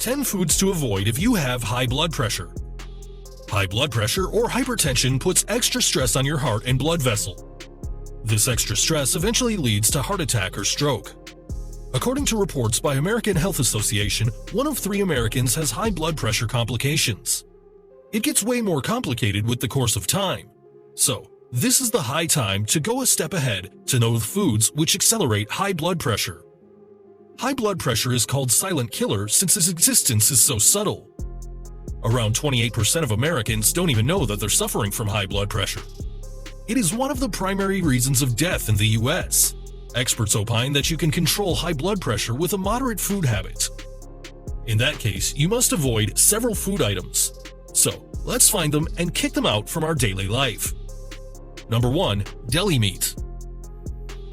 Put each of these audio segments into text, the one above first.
10 foods to avoid if you have high blood pressure. High blood pressure or hypertension puts extra stress on your heart and blood vessel. This extra stress eventually leads to heart attack or stroke. According to reports by American Health Association, 1 of 3 Americans has high blood pressure complications. It gets way more complicated with the course of time. So, this is the high time to go a step ahead to know the foods which accelerate high blood pressure. High blood pressure is called silent killer since its existence is so subtle. Around 28% of Americans don't even know that they're suffering from high blood pressure. It is one of the primary reasons of death in the US. Experts opine that you can control high blood pressure with a moderate food habit. In that case, you must avoid several food items. So, let's find them and kick them out from our daily life. Number 1. Deli meat.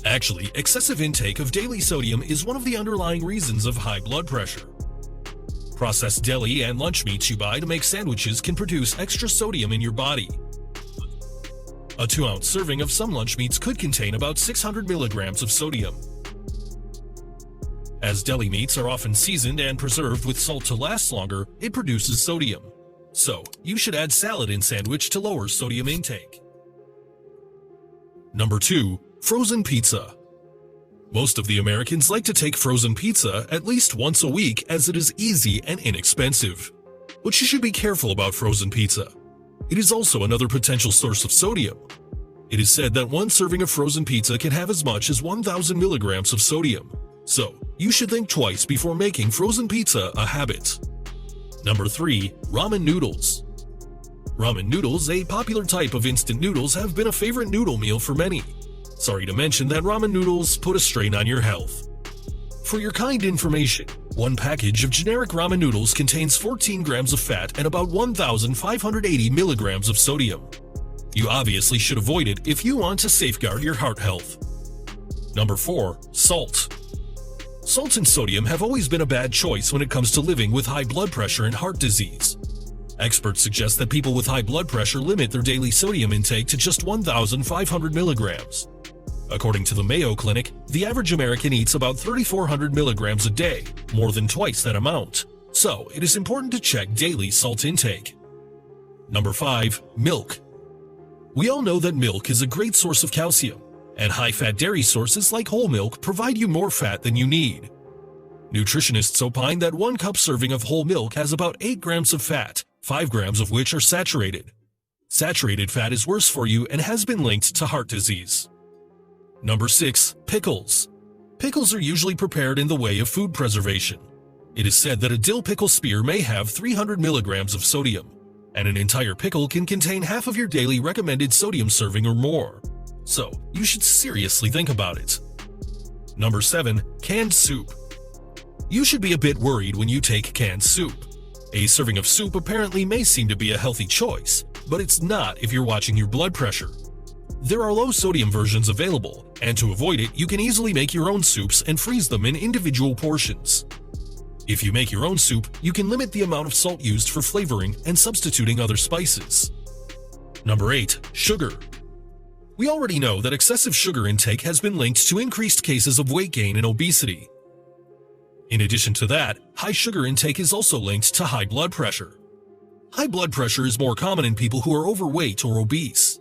Actually, excessive intake of daily sodium is one of the underlying reasons of high blood pressure. Processed deli and lunch meats you buy to make sandwiches can produce extra sodium in your body. A 2-ounce serving of some lunch meats could contain about 600 milligrams of sodium. As deli meats are often seasoned and preserved with salt to last longer, it produces sodium. So, you should add salad in sandwich to lower sodium intake. Number 2. Frozen pizza. Most of the Americans like to take frozen pizza at least once a week as it is easy and inexpensive. But you should be careful about frozen pizza. It is also another potential source of sodium. It is said that one serving of frozen pizza can have as much as 1,000 milligrams of sodium. So, you should think twice before making frozen pizza a habit. Number 3. Ramen noodles. Ramen noodles, a popular type of instant noodles, have been a favorite noodle meal for many. Sorry to mention that ramen noodles put a strain on your health. For your kind information, one package of generic ramen noodles contains 14 grams of fat and about 1,580 milligrams of sodium. You obviously should avoid it if you want to safeguard your heart health. Number 4. Salt. Salt and sodium have always been a bad choice when it comes to living with high blood pressure and heart disease. Experts suggest that people with high blood pressure limit their daily sodium intake to just 1,500 milligrams. According to the Mayo Clinic, the average American eats about 3,400 milligrams a day, more than twice that amount. So, it is important to check daily salt intake. Number 5. Milk. We all know that milk is a great source of calcium, and high-fat dairy sources like whole milk provide you more fat than you need. Nutritionists opine that 1 cup serving of whole milk has about 8 grams of fat, 5 grams of which are saturated. Saturated fat is worse for you and has been linked to heart disease. Number 6. Pickles. Pickles are usually prepared in the way of food preservation. It is said that a dill pickle spear may have 300 milligrams of sodium, and an entire pickle can contain half of your daily recommended sodium serving or more. So, you should seriously think about it. Number 7. Canned soup. You should be a bit worried when you take canned soup. A serving of soup apparently may seem to be a healthy choice, but it's not if you're watching your blood pressure. There are low-sodium versions available, and to avoid it, you can easily make your own soups and freeze them in individual portions. If you make your own soup, you can limit the amount of salt used for flavoring and substituting other spices. Number 8. Sugar. We already know that excessive sugar intake has been linked to increased cases of weight gain and obesity. In addition to that, high sugar intake is also linked to high blood pressure. High blood pressure is more common in people who are overweight or obese.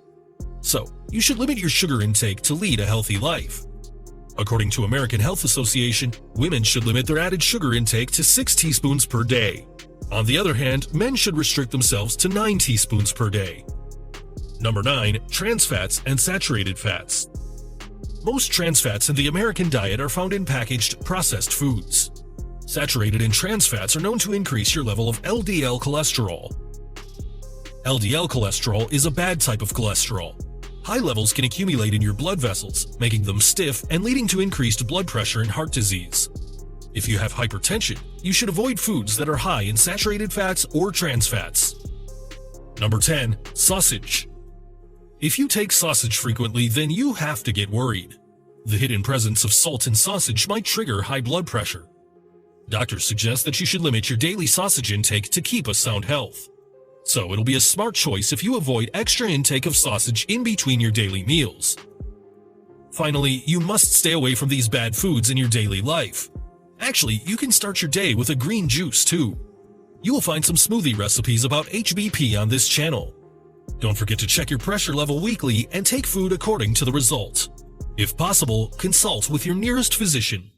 So, you should limit your sugar intake to lead a healthy life. According to American Health Association, women should limit their added sugar intake to 6 teaspoons per day. On the other hand, men should restrict themselves to 9 teaspoons per day. Number 9. Trans fats and saturated fats. Most trans fats in the American diet are found in packaged, processed foods. Saturated and trans fats are known to increase your level of LDL cholesterol. LDL cholesterol is a bad type of cholesterol. High levels can accumulate in your blood vessels, making them stiff and leading to increased blood pressure and heart disease. If you have hypertension, you should avoid foods that are high in saturated fats or trans fats. Number 10. Sausage. If you take sausage frequently, then you have to get worried. The hidden presence of salt in sausage might trigger high blood pressure. Doctors suggest that you should limit your daily sausage intake to keep a sound health. So it'll be a smart choice if you avoid extra intake of sausage in between your daily meals. Finally, you must stay away from these bad foods in your daily life. Actually, you can start your day with a green juice too. You will find some smoothie recipes about HBP on this channel. Don't forget to check your pressure level weekly and take food according to the results. If possible, consult with your nearest physician.